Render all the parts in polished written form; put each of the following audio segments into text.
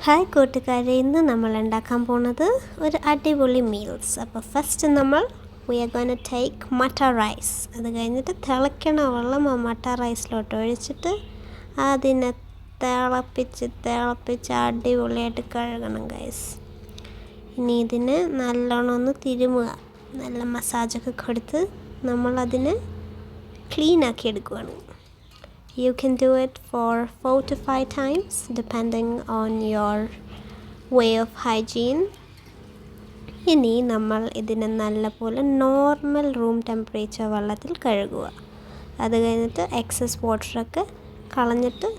Hi കൂട്ടുകാരെ, ഇന്ന് നമ്മൾ ഉണ്ടാക്കാൻ പോകുന്നത് ഒരു അടിപൊളി മീൽസ്. അപ്പോൾ first we are going to take matta rice. അത് കഴിഞ്ഞിട്ട് തിളയ്ക്കണ വെള്ളം ആ മട്ട റൈസിലോട്ട് ഒഴിച്ചിട്ട് അതിനെ തിളപ്പിച്ച് അടിപൊളിയായിട്ട് കഴുകണം ഗൈസ്. ഇനി ഇതിനെ നല്ലോണം ഒന്ന് തിരുമുക, നല്ല മസാജൊക്കെ കൊടുത്ത് നമ്മളതിനെ ക്ലീനാക്കി എടുക്കുകയാണ്. You can do it for 4 to 5 times depending on your way of hygiene. ഇനി നമ്മൾ ഇതിനെ നല്ലപോലെ നോർമൽ റൂം ടെമ്പറേച്ചർ വെള്ളത്തിൽ കഴുകുക. അത് കഴിഞ്ഞിട്ട് എക്സസ് വാട്ടറൊക്കെ കളഞ്ഞിട്ട്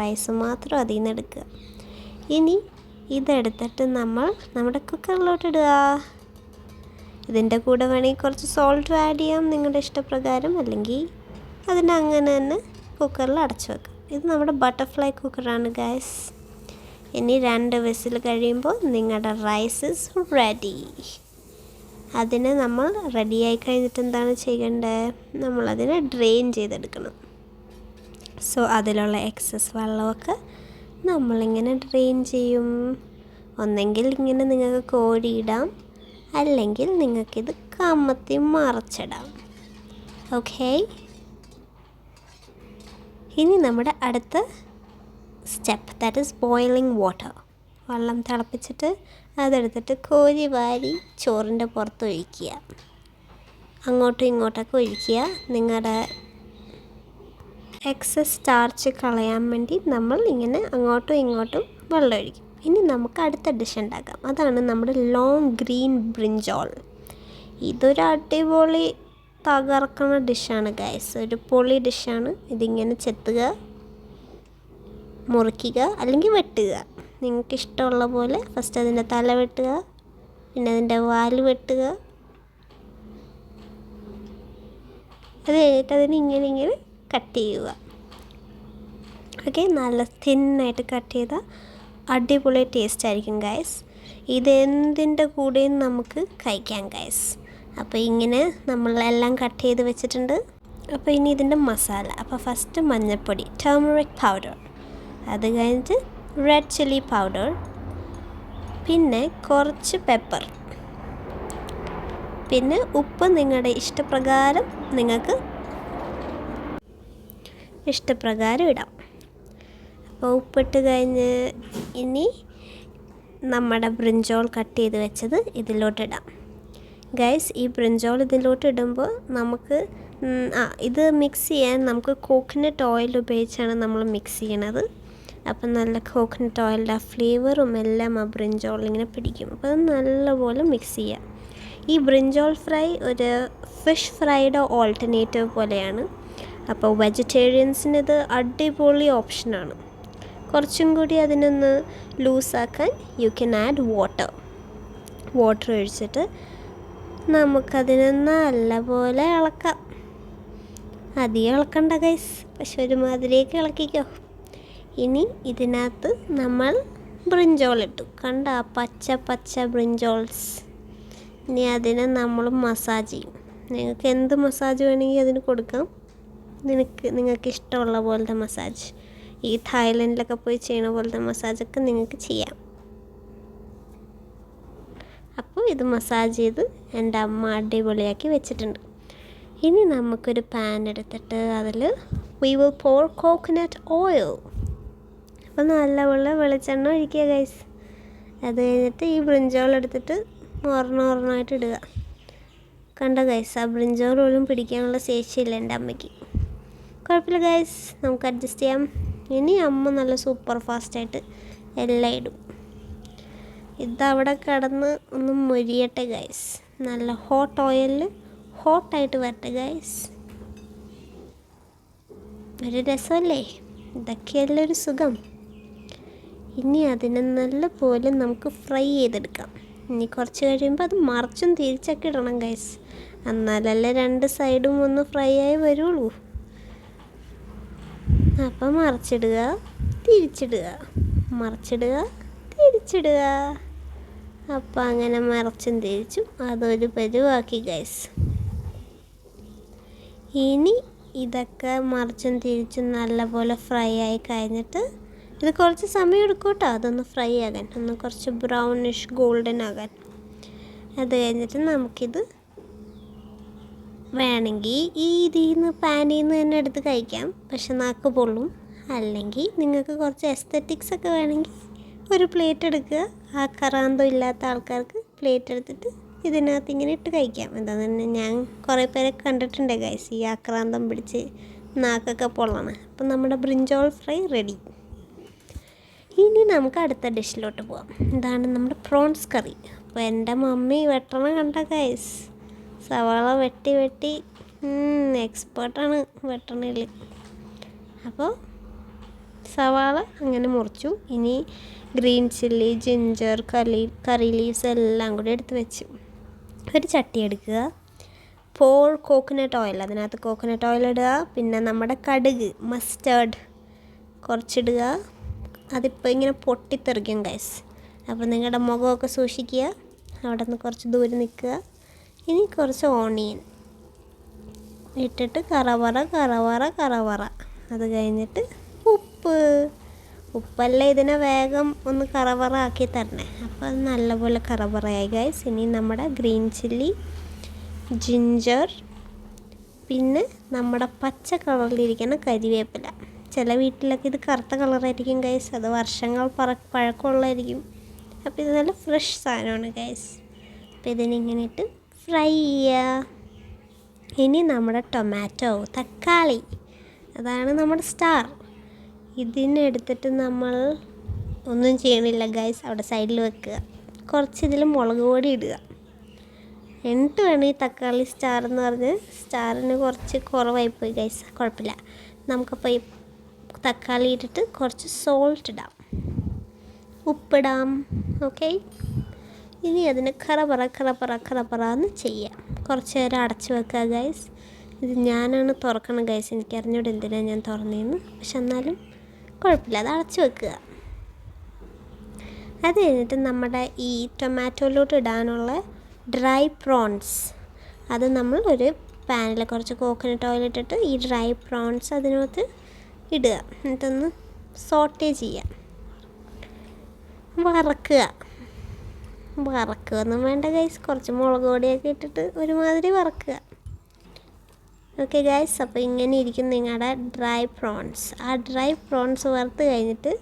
റൈസ് മാത്രം അതിൽ നിന്ന് എടുക്കുക. ഇനി ഇതെടുത്തിട്ട് നമ്മൾ നമ്മുടെ കുക്കറിലോട്ട് ഇടുക. ഇതിൻ്റെ കൂടെ വേണമെങ്കിൽ കുറച്ച് സോൾട്ട് ആഡ് ചെയ്യാം നിങ്ങളുടെ ഇഷ്ടപ്രകാരം, അല്ലെങ്കിൽ അതിനെ അങ്ങനെ തന്നെ കുക്കറിൽ അടച്ചു വെക്കാം. ഇത് നമ്മുടെ ബട്ടർഫ്ലൈ കുക്കറാണ് ഗൈസ്. ഇനി 2 വിസിൽ കഴിയുമ്പോൾ നിങ്ങളുടെ റൈസ് ഇസ് റെഡി. അതിനെ നമ്മൾ റെഡിയായി കഴിഞ്ഞിട്ട് എന്താണ് ചെയ്യേണ്ടത്? നമ്മളതിനെ ഡ്രെയിൻ ചെയ്തെടുക്കണം. സോ അതിലുള്ള എക്സസ് വെള്ളമൊക്കെ നമ്മളിങ്ങനെ ഡ്രെയിൻ ചെയ്യും. ഒന്നെങ്കിൽ ഇങ്ങനെ നിങ്ങൾക്ക് കോരിയിടാം, അല്ലെങ്കിൽ നിങ്ങൾക്കിത് കമത്തി മറച്ചിടാം. ഓക്കെ, ഇനി നമ്മുടെ അടുത്ത step, that is boiling water. വെള്ളം തിളപ്പിച്ചിട്ട് അതെടുത്തിട്ട് കോരി വാരി ചോറിൻ്റെ പുറത്ത് ഒഴിക്കുക. അങ്ങോട്ടും ഇങ്ങോട്ടൊക്കെ ഒഴിക്കുക. നിങ്ങളുടെ എക്സസ് സ്റ്റാർച്ച് കളയാൻ വേണ്ടി നമ്മൾ ഇങ്ങനെ അങ്ങോട്ടും ഇങ്ങോട്ടും വെള്ളം ഒഴിക്കും. ഇനി നമുക്ക് അടുത്ത ഡിഷ് ഉണ്ടാക്കാം. അതാണ് നമ്മുടെ ലോങ് ഗ്രീൻ ബ്രിഞ്ചോൾ. ഇതൊരു അടിപൊളി തകർക്കുന്ന ഡിഷാണ് ഗൈസ്, ഒരു പൊളി ഡിഷാണ്. ഇതിങ്ങനെ ചെത്തുക, മുറിക്കുക, അല്ലെങ്കിൽ വെട്ടുക, നിങ്ങൾക്ക് ഇഷ്ടമുള്ള പോലെ. ഫസ്റ്റ് അതിൻ്റെ തല വെട്ടുക, പിന്നെ അതിൻ്റെ വാല് വെട്ടുക. അത് കഴിഞ്ഞിട്ട് അതിന് ഇങ്ങനെ കട്ട് ചെയ്യുക. ഓക്കെ, നല്ല തിന്നായിട്ട് കട്ട് ചെയ്താൽ അടിപൊളി ടേസ്റ്റ് ആയിരിക്കും ഗൈസ്. ഇതെന്തിൻ്റെ കൂടെയും നമുക്ക് കഴിക്കാം ഗൈസ്. അപ്പോൾ ഇങ്ങനെ നമ്മളെല്ലാം കട്ട് ചെയ്ത് വെച്ചിട്ടുണ്ട്. അപ്പോൾ ഇനി ഇതിൻ്റെ മസാല. അപ്പോൾ ഫസ്റ്റ് മഞ്ഞൾപ്പൊടി, ടർമറിക് പൗഡർ, അത് കഴിഞ്ഞിട്ട് റെഡ് ചില്ലി പൗഡർ, പിന്നെ കുറച്ച് പെപ്പർ, പിന്നെ ഉപ്പ് നിങ്ങളുടെ ഇഷ്ടപ്രകാരം ഇടാം. അപ്പോൾ ഉപ്പിട്ട് കഴിഞ്ഞ് ഇനി നമ്മുടെ ബ്രിഞ്ചോൾ കട്ട് ചെയ്ത് വെച്ചത് ഇതിലോട്ടിടാം ഗൈസ്. ഈ ബ്രിഞ്ചോൾ ഇതിലോട്ട് ഇടുമ്പോൾ നമുക്ക് ഇത് മിക്സ് ചെയ്യാൻ നമുക്ക് കോക്കനട്ട് ഓയിൽ ഉപയോഗിച്ചാണ് നമ്മൾ മിക്സ് ചെയ്യണത്. അപ്പം നല്ല കോക്കനട്ട് ഓയിലിൻ്റെ ആ ഫ്ലേവറും എല്ലാം ആ ബ്രിഞ്ചോൾ ഇങ്ങനെ പിടിക്കും. അപ്പോൾ അത് നല്ലപോലെ മിക്സ് ചെയ്യുക. ഈ ബ്രിഞ്ചോൾ ഫ്രൈ ഒരു ഫിഷ് ഫ്രൈയുടെ ഓൾട്ടർനേറ്റീവ് പോലെയാണ്. അപ്പോൾ വെജിറ്റേറിയൻസിന് ഇത് അടിപൊളി ഓപ്ഷനാണ്. കുറച്ചും കൂടി അതിനൊന്ന് ലൂസാക്കാൻ യു ക്യാൻ ആഡ് വാട്ടർ ഒഴിച്ചിട്ട് നമുക്കതിനെ നല്ലപോലെ ഇളക്കാം. അധികം ഇളക്കണ്ട ഗൈസ്, പക്ഷെ ഒരുമാതിരിയൊക്കെ ഇളക്കിക്കോ. ഇനി ഇതിനകത്ത് നമ്മൾ ബ്രിഞ്ചോൾ ഇട്ടു, കണ്ട പച്ച ബ്രിഞ്ചോൾസ്. ഇനി അതിനെ നമ്മൾ മസാജ് ചെയ്യും. നിങ്ങൾക്ക് എന്ത് മസാജ് വേണമെങ്കിൽ അതിന് കൊടുക്കാം, നിങ്ങൾക്ക് ഇഷ്ടമുള്ള പോലത്തെ മസാജ്. ഈ തായ്ലൻഡിലൊക്കെ പോയി ചെയ്യണ പോലത്തെ മസാജൊക്കെ നിങ്ങൾക്ക് ചെയ്യാം. അപ്പോൾ ഇത് മസാജ് ചെയ്ത് എൻ്റെ അമ്മ അടിപൊളിയാക്കി വെച്ചിട്ടുണ്ട്. ഇനി നമുക്കൊരു പാൻ എടുത്തിട്ട് അതിൽ we will pore coconut oil. അപ്പോൾ നല്ലപോലെ വെളിച്ചെണ്ണ ഒഴിക്കുക ഗൈസ്. അത് കഴിഞ്ഞിട്ട് ഈ ബ്രിഞ്ചോൾ എടുത്തിട്ട് ഒരെണ്ണമായിട്ട് ഇടുക. കണ്ട ഗൈസ്, ആ ബ്രിഞ്ചോൾ പോലും പിടിക്കാനുള്ള ശേഷിയില്ല എൻ്റെ അമ്മയ്ക്ക്. കുഴപ്പമില്ല ഗൈസ്, നമുക്ക് അഡ്ജസ്റ്റ് ചെയ്യാം. ഇനി അമ്മ നല്ല സൂപ്പർ ഫാസ്റ്റായിട്ട് എല്ലാം ഇടും. ഇതവിടെ കിടന്ന് ഒന്ന് മൊരിയട്ടെ ഗൈസ്. നല്ല ഹോട്ട് ഓയിലിൽ ഹോട്ടായിട്ട് വരട്ടെ ഗൈസ്. ഒരു രസമല്ലേ? ഇതൊക്കെയല്ലേ ഒരു സുഖം. ഇനി അതിനെ നല്ല പോലെ നമുക്ക് ഫ്രൈ ചെയ്തെടുക്കാം. ഇനി കുറച്ച് കഴിയുമ്പോൾ അത് മറിച്ചും തിരിച്ചൊക്കെ ഇടണം ഗൈസ്, എന്നാലല്ലേ 2 സൈഡും ഒന്ന് ഫ്രൈ ആയി വരുള്ളൂ. അപ്പം മറിച്ചിടുക, തിരിച്ചിടുക, മറിച്ചിടുക, തിരിച്ചിടുക. അപ്പം അങ്ങനെ മറിച്ചും തിരിച്ചും അതൊരു പരുവാക്കി ഗൈസ്. ഇനി ഇതൊക്കെ മറിച്ചും തിരിച്ചും നല്ലപോലെ ഫ്രൈ ആയി കഴിഞ്ഞിട്ട് ഇത് കുറച്ച് സമയം എടുക്കും കേട്ടോ അതൊന്ന് ഫ്രൈ ആകാൻ, ഒന്ന് കുറച്ച് ബ്രൗണിഷ് ഗോൾഡൻ ആകാൻ. അത് കഴിഞ്ഞിട്ട് നമുക്കിത് വേണമെങ്കിൽ ഇതിൽ നിന്ന് പാനിൽ നിന്ന് തന്നെ എടുത്ത് കഴിക്കാം, പക്ഷെ നാക്ക് പൊള്ളും. അല്ലെങ്കിൽ നിങ്ങൾക്ക് കുറച്ച് എസ്തറ്റിക്സ് ഒക്കെ വേണമെങ്കിൽ ഒരു പ്ലേറ്റ് എടുക്കുക. ആക്രാന്തം ഇല്ലാത്ത ആൾക്കാർക്ക് പ്ലേറ്റ് എടുത്തിട്ട് ഇതിനകത്ത് ഇങ്ങനെ ഇട്ട് കഴിക്കാം. എന്താണെന്ന് ഞാൻ കുറേ പേരെ കണ്ടിട്ടുണ്ട് ഗൈസ്, ഈ ആക്രാന്തം പിടിച്ച് നാക്കൊക്കെ പൊള്ളണം. അപ്പം നമ്മുടെ ബ്രിഞ്ചോൾ ഫ്രൈ റെഡി. ഇനി നമുക്ക് അടുത്ത ഡിഷിലോട്ട് പോവാം. ഇതാണ് നമ്മുടെ പ്രോൺസ് കറി. അപ്പോൾ എൻ്റെ മമ്മി വെട്ടണം കണ്ട ഗൈസ്, സവാള വെട്ടി എക്സ്പേർട്ടാണ് വെട്ടണയിൽ. അപ്പോൾ സവാള അങ്ങനെ മുറിച്ചു. ഇനി ഗ്രീൻ ചില്ലി, ജിഞ്ചർ, കറി ലീവ്സ് എല്ലാം കൂടി എടുത്ത് വെച്ചു. ഒരു ചട്ടി എടുക്കുക, കോക്കനട്ട് ഓയിൽ, അതിനകത്ത് കോക്കനട്ട് ഓയിൽ ഇടുക. പിന്നെ നമ്മുടെ കടുക്, മസ്റ്റേർഡ് കുറച്ചിടുക. അതിപ്പോൾ ഇങ്ങനെ പൊട്ടിത്തെറിക്കും ഗൈസ്. അപ്പോൾ നിങ്ങളുടെ മുഖമൊക്കെ സൂക്ഷിക്കുക, അവിടെ നിന്ന് കുറച്ച് ദൂരെ നിൽക്കുക. ഇനി കുറച്ച് ഓണിയൻ ഇട്ടിട്ട് കറവറ. അത് കഴിഞ്ഞിട്ട് ഉപ്പല്ല ഇതിനെ വേഗം ഒന്ന് കറവറ ആക്കി തരണേ. അപ്പോൾ അത് നല്ലപോലെ കറവറയായി ഗൈസ്. ഇനി നമ്മുടെ ഗ്രീൻ ചില്ലി, ജിഞ്ചർ, പിന്നെ നമ്മുടെ പച്ച കളറിലിരിക്കുന്ന കരിവേപ്പില. ചില വീട്ടിലൊക്കെ ഇത് കറുത്ത കളറായിരിക്കും ഗൈസ്, അത് വർഷങ്ങൾ പഴക്കമുള്ളതായിരിക്കും. അപ്പോൾ ഇത് നല്ല ഫ്രഷ് സാധനമാണ് ഗൈസ്. അപ്പോൾ ഇതിനിങ്ങനെ ഇട്ട് ഫ്രൈ ചെയ്യുക. ഇനി നമ്മുടെ ടൊമാറ്റോ, തക്കാളി, അതാണ് നമ്മുടെ സ്റ്റാർ. ഇതിനെടുത്തിട്ട് നമ്മൾ ഒന്നും ചെയ്യണില്ല ഗൈസ്, അവിടെ സൈഡിൽ വെക്കുക. കുറച്ച് ഇതിൽ മുളക് പൊടി ഇടുക. എന്നിട്ട് വേണം ഈ തക്കാളി സ്റ്റാർ എന്ന് പറഞ്ഞ്, സ്റ്റാറിന് കുറച്ച് കുറവായിപ്പോയി ഗൈസ്, കുഴപ്പമില്ല. നമുക്കപ്പോൾ ഈ തക്കാളി ഇട്ടിട്ട് കുറച്ച് സോൾട്ട് ഇടാം, ഉപ്പിടാം. ഓക്കെ, ഇനി അതിന് കറപറ എന്ന് ചെയ്യാം. കുറച്ച് നേരം അടച്ച് വെക്കുക ഗൈസ്. ഇത് ഞാനാണ് തുറക്കണം ഗൈസ്, എനിക്കറിഞ്ഞൂടെ എന്തിനാണ് ഞാൻ തുറന്നതെന്ന്, പക്ഷെ എന്നാലും കുഴപ്പമില്ല, അത് അടച്ച് വെക്കുക. അത് കഴിഞ്ഞിട്ട് നമ്മുടെ ഈ ടൊമാറ്റോയിലോട്ട് ഇടാനുള്ള ഡ്രൈ പ്രോൺസ്, അത് നമ്മൾ ഒരു പാനിൽ കുറച്ച് കോക്കനട്ട് ഓയിൽ ഇട്ടിട്ട് ഈ ഡ്രൈ പ്രോൺസ് അതിനകത്ത് ഇടുക. എന്നിട്ടൊന്ന് സോട്ടേ ചെയ്യുക. വറക്കുകയൊന്നും വേണ്ട ഗൈസ്, കുറച്ച് മുളക് പൊടിയൊക്കെ ഇട്ടിട്ട് ഒരുമാതിരി വറക്കുക. ഓക്കെ ഗൈസ്, അപ്പോൾ ഇങ്ങനെ ഇരിക്കും നിങ്ങളുടെ ഡ്രൈ പ്രോൺസ്. ആ ഡ്രൈ പ്രോൺസ് വറുത്ത് കഴിഞ്ഞിട്ട്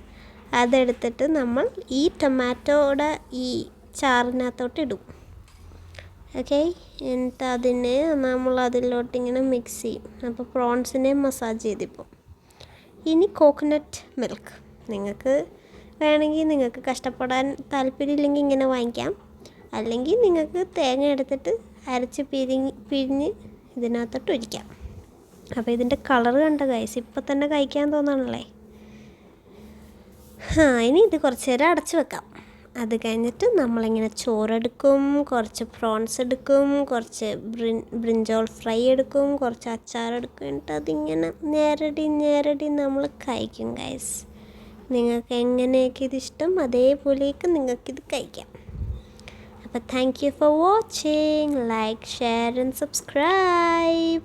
അതെടുത്തിട്ട് നമ്മൾ ഈ ടൊമാറ്റോയുടെ ഈ ചാറിനകത്തോട്ട് ഇടും. ഓക്കെ, എന്നിട്ട് അതിനെ നമ്മൾ അതിലോട്ട് ഇങ്ങനെ മിക്സ് ചെയ്യും. അപ്പോൾ പ്രോൺസിനെ മസാജ് ചെയ്തിപ്പോൾ. ഇനി കോക്കനട്ട് മിൽക്ക്, നിങ്ങൾക്ക് വേണമെങ്കിൽ, നിങ്ങൾക്ക് കഷ്ടപ്പെടാൻ താല്പര്യമില്ലെങ്കിൽ ഇങ്ങനെ വാങ്ങിക്കാം. അല്ലെങ്കിൽ നിങ്ങൾക്ക് തേങ്ങ എടുത്തിട്ട് അരച്ച് പിഴിഞ്ഞ് ഇതിനകത്തോട്ട് ഒഴിക്കാം. അപ്പോൾ ഇതിൻ്റെ കളർ കണ്ട ഗൈസ്, ഇപ്പം തന്നെ കഴിക്കാൻ തോന്നണല്ലേ. ഇനി ഇത് കുറച്ച് നേരം അടച്ച് വെക്കാം. അത് കഴിഞ്ഞിട്ട് നമ്മളിങ്ങനെ ചോറെടുക്കും, കുറച്ച് പ്രോൺസ് എടുക്കും, കുറച്ച് ബ്രിഞ്ചോൾ ഫ്രൈ എടുക്കും, കുറച്ച് അച്ചാറെടുക്കും. എന്നിട്ട് അതിങ്ങനെ നേരടി നമ്മൾ കഴിക്കും ഗൈസ്. നിങ്ങൾക്ക് എങ്ങനെയൊക്കെ ഇതിഷ്ടം അതേപോലെയൊക്കെ നിങ്ങൾക്കിത് കഴിക്കാം. അപ്പോൾ thank you for watching. Like, share and subscribe.